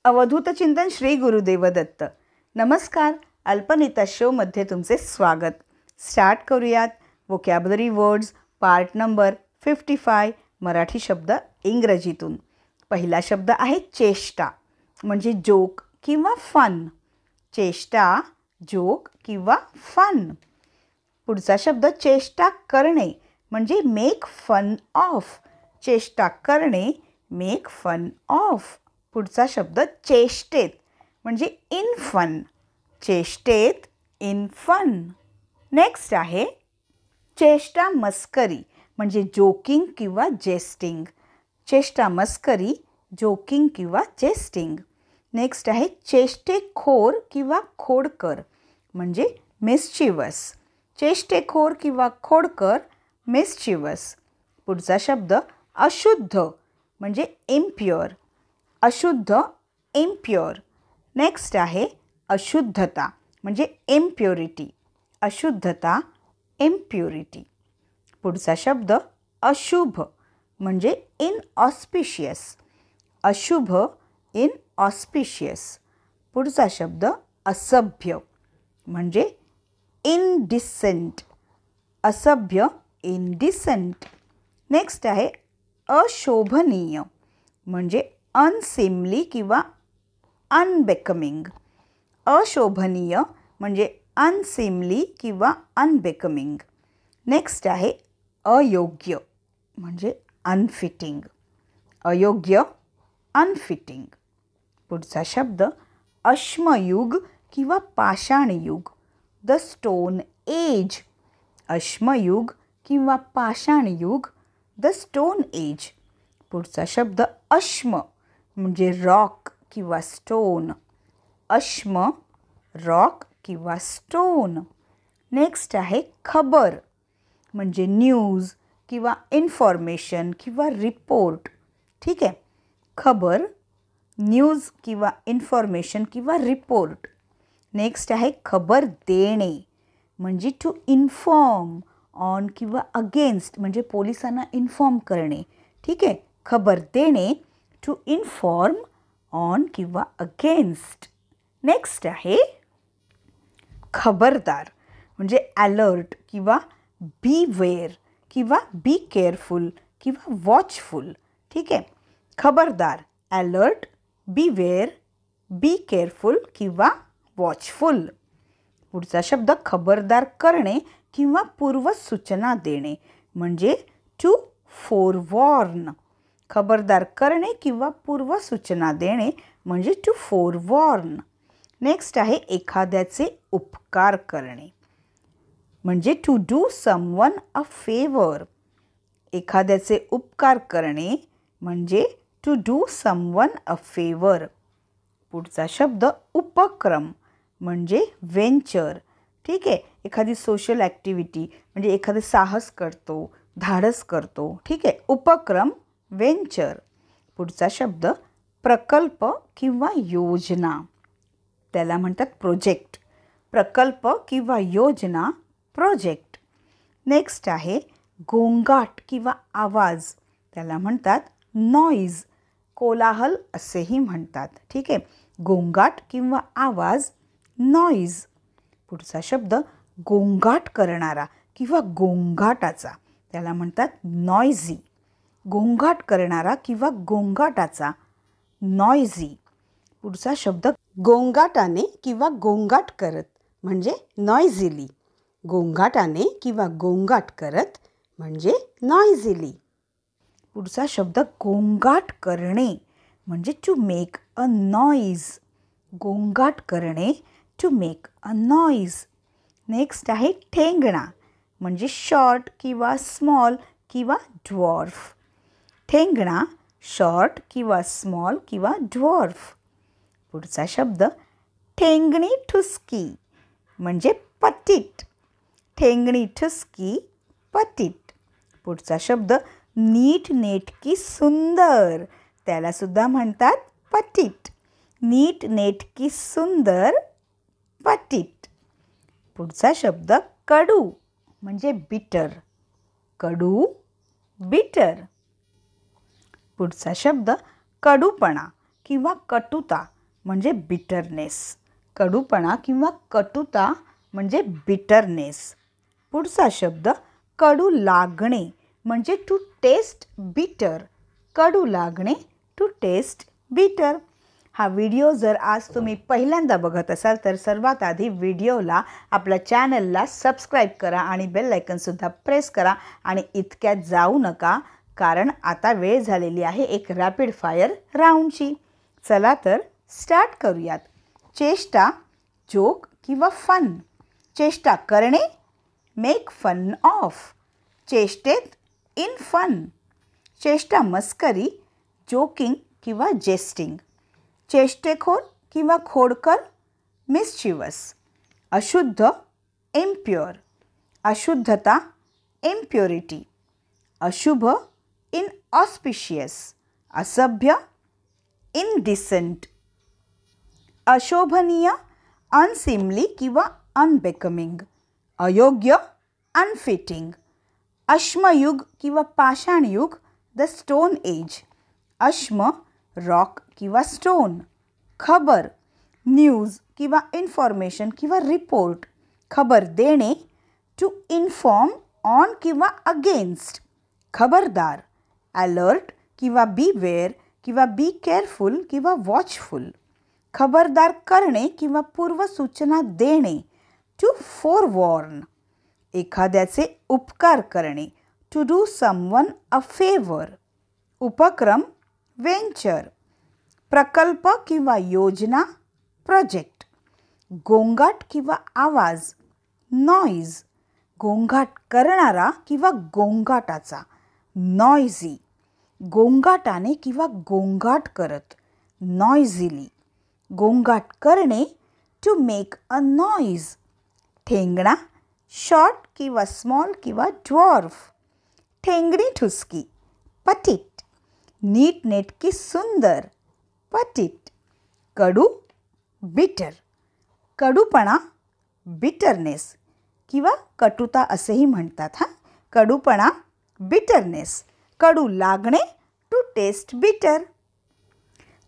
अवधूत चिंतन श्री गुरुदेव दत्त. नमस्कार. अल्पनीता शोमध्ये तुमचे स्वागत. स्टार्ट करूयात. Vocabulary words part number 55 Marathi शब्द इंग्रजीतून. पहिला शब्द आहे चेष्टा म्हणजे जोक किंवा फन. चेष्टा, जोक किंवा फन. पुढचा शब्द चेष्टा करणे म्हणजे मेक फन ऑफ. चेष्टा करणे, मेक फन ऑफ. पुढचा शब्द चेष्टेत म्हणजे इन फन. चेष्टेत, इन फन. नेक्स्ट आहे चेष्टा मस्करी म्हणजे जोकिंग किंवा जेस्टिंग. चेष्टा मस्करी, जोकिंग किंवा जेस्टिंग. नेक्स्ट आहे चेष्टेखोर किंवा खोडकर म्हणजे मिस्चिवस. चेष्टेखोर किंवा खोडकर, मिस्चिवस. पुढचा शब्द अशुद्ध म्हणजे इम्प्युअर. अशुद्ध, इम्प्युअर. नेक्स्ट आहे अशुद्धता म्हणजे इम्प्युरिटी. अशुद्धता, इम्प्युरिटी. पुढचा शब्द अशुभ म्हणजे इनऑस्पिशियस. अशुभ, इनऑस्पिशियस. पुढचा शब्द असभ्य म्हणजे इनडिसेंट. असभ्य, इनडिसेंट. नेक्स्ट आहे अशोभनीय म्हणजे अनसिमली किंवा अनबेकमिंग. अशोभनीय म्हणजे अनसिमली किंवा अनबेकमिंग. नेक्स्ट आहे अयोग्य म्हणजे अनफिटिंग. अयोग्य, अनफिटिंग. पुढचा शब्द अश्मयुग किंवा पाषाणयुग. The stone age. अश्मयुग किंवा पाषाणयुग, द स्टोन एज. पुढचा शब्द अश्म म्हणजे रॉक किंवा स्टोन. अश्म, रॉक किंवा स्टोन. नेक्स्ट आहे खबर म्हणजे न्यूज किंवा इन्फॉर्मेशन किंवा रिपोर्ट. ठीक आहे. खबर, न्यूज किंवा इन्फॉर्मेशन किंवा रिपोर्ट. नेक्स्ट आहे खबर देणे म्हणजे टू इन्फॉर्म ऑन किंवा अगेन्स्ट म्हणजे पोलिसांना इन्फॉर्म करणे. ठीक आहे. खबर देणे, टू इन्फॉर्म ऑन किंवा अगेन्स्ट. नेक्स्ट आहे खबरदार म्हणजे अलर्ट किंवा बी वेअर किंवा बी केअरफुल किंवा वॉचफुल. ठीक आहे. खबरदार, alert, beware, be careful किंवा वॉचफुल. पुढचा शब्द खबरदार करणे किंवा पूर्वसूचना देणे म्हणजे टू फोरवॉर्न. खबरदार करणे किंवा पूर्वसूचना देणे म्हणजे टू फोरवॉर्न. नेक्स्ट आहे एखाद्याचे उपकार करणे म्हणजे to do someone a favour. एखाद्याचे उपकार करणे म्हणजे to do someone a favour. पुढचा शब्द उपक्रम म्हणजे व्हेंचर. ठीक आहे. एखादी सोशल ॲक्टिव्हिटी म्हणजे एखादं साहस करतो, धाडस करतो. ठीक आहे. उपक्रम, व्हेंचर. पुढचा शब्द प्रकल्प किंवा योजना. त्याला म्हणतात प्रोजेक्ट. प्रकल्प किंवा योजना, प्रोजेक्ट. नेक्स्ट आहे गोंगाट किंवा आवाज. त्याला म्हणतात नॉईज. कोलाहल असेही म्हणतात. ठीक आहे. गोंगाट किंवा आवाज, नॉईज. पुढचा शब्द गोंगाट करणारा किंवा गोंगाटाचा. त्याला म्हणतात नॉयझी. गोंगाट करणारा किंवा गोंगाटाचा, नॉयझी. पुढचा शब्द गोंगाटाने किंवा गोंगाट करत म्हणजे नॉयझिली. गोंगाटाने किंवा गोंगाट करत म्हणजे नॉयझिली. पुढचा शब्द गोंगाट करणे म्हणजे टू मेक अ नॉईज. गोंगाट करणे, to make a noise. Next आहे ठेंगणा म्हणजे शॉर्ट किंवा स्मॉल किंवा ड्वॉर्फ. ठेंगणा, शॉर्ट किंवा स्मॉल किंवा ड्वॉर्फ. पुढचा शब्द ठेंगणी ठुसकी म्हणजे पटीट. ठेंगणी ठुसकी, पटीट. पुढचा शब्द नीटनेटकी सुंदर. त्यालासुद्धा म्हणतात पटीट. नीटनेटकी सुंदर, पटीट. पुढचा शब्द कडू म्हणजे बिटर. कडू, बिटर. पुढचा शब्द कडूपणा किंवा कटुता म्हणजे बिटरनेस. कडूपणा किंवा कटुता म्हणजे बिटरनेस. पुढचा शब्द कडू लागणे म्हणजे टू टेस्ट बिटर. कडू लागणे, टू टेस्ट बिटर. हा व्हिडिओ जर आज तुम्ही पहिल्यांदा बघत असाल तर सर्वात आधी व्हिडिओला आपल्या चॅनलला सबस्क्राईब करा आणि बेल आयकनसुद्धा प्रेस करा. आणि इतक्यात जाऊ नका, कारण आता वेळ झालेली आहे एक रॅपिड फायर राऊंडची. चला तर स्टार्ट करूयात. चेष्टा, जोक किंवा फन. चेष्टा करणे, मेक फन ऑफ. चेष्टेत, इन फन. चेष्टा मस्करी, जोकिंग किंवा जेस्टिंग. चेष्टेखोर किंवा खोडकर, मिस्चिवस. अशुद्ध, इम्प्युअर. अशुद्धता, इम्प्युरिटी. अशुभ, इनऑस्पिशियस. असभ्य, इनडिसेंट. अशोभनीय, अनसिमली किंवा अनबेकमिंग. अयोग्य, अनफिटिंग. अश्मयुग किंवा पाषाणयुग, द स्टोन एज. अश्म, रॉक किंवा स्टोन. खबर, न्यूज किंवा इन्फॉर्मेशन किंवा रिपोर्ट. खबर देणे, टू इन्फॉर्म ऑन किंवा अगेन्स्ट. खबरदार, अलर्ट किंवा बीवेअर किंवा बी केअरफुल किंवा वॉचफुल. खबरदार करणे किंवा पूर्वसूचना देणे, टू फोरवॉर्न. एखाद्याचे उपकार करणे, to do someone a favour. उपक्रम, वेंचर. प्रकल्प किंवा योजना, प्रोजेक्ट. गोंगाट किंवा आवाज, नॉईज. गोंगाट करणारा किंवा गोंगाटाचा, नॉयझी. गोंगाटाने किंवा गोंगाट करत, नॉयझिली. गोंगाट करणे, टू मेक अ नॉईज. ठेंगणा, शॉर्ट किंवा स्मॉल किंवा ड्वॉर्फ. ठेंगणी ठुसकी, पटिट. नीटनेटकी सुंदर, पटिट. कडू, बिटर. कडूपणा, बिटरनेस किंवा कटुता असेही म्हणतात. कडूपणा, बिटरनेस. कडू लागणे, टू टेस्ट बिटर.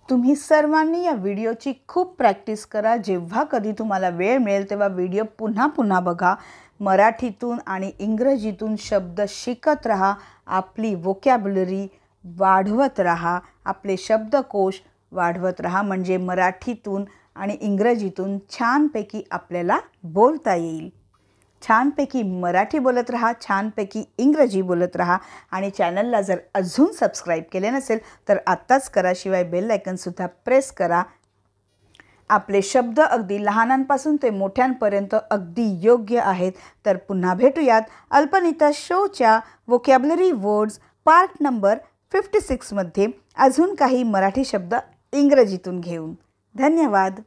तुम्ही सर्वांनी या व्हिडिओची खूप प्रॅक्टिस करा. जेव्हा कधी तुम्हाला वेळ मिळेल तेव्हा व्हिडिओ पुन्हा पुन्हा बघा. मराठीतून आणि इंग्रजीतून शब्द शिकत राहा. आपली वोकॅब्युलरी वाढवत राहा. आपले शब्दकोश वाढवत राहा. म्हणजे मराठीतून आणि इंग्रजीतून छानपैकी आपल्याला बोलता येईल. छानपैकी मराठी बोलत राहा, छानपैकी इंग्रजी बोलत राहा. आणि चॅनलला जर अजून सबस्क्राईब केले नसेल तर आत्ताच करा. शिवाय बेल आयकनसुद्धा प्रेस करा. आपले शब्द अगदी लहानांपासून ते मोठ्यांपर्यंत अगदी योग्य आहेत. तर पुन्हा भेटूयात अल्पनीता शोच्या वोकॅब्युलरी वर्ड्स पार्ट नंबर 56 मध्ये अजून काही मराठी शब्द इंग्रजीतून घेऊन. धन्यवाद.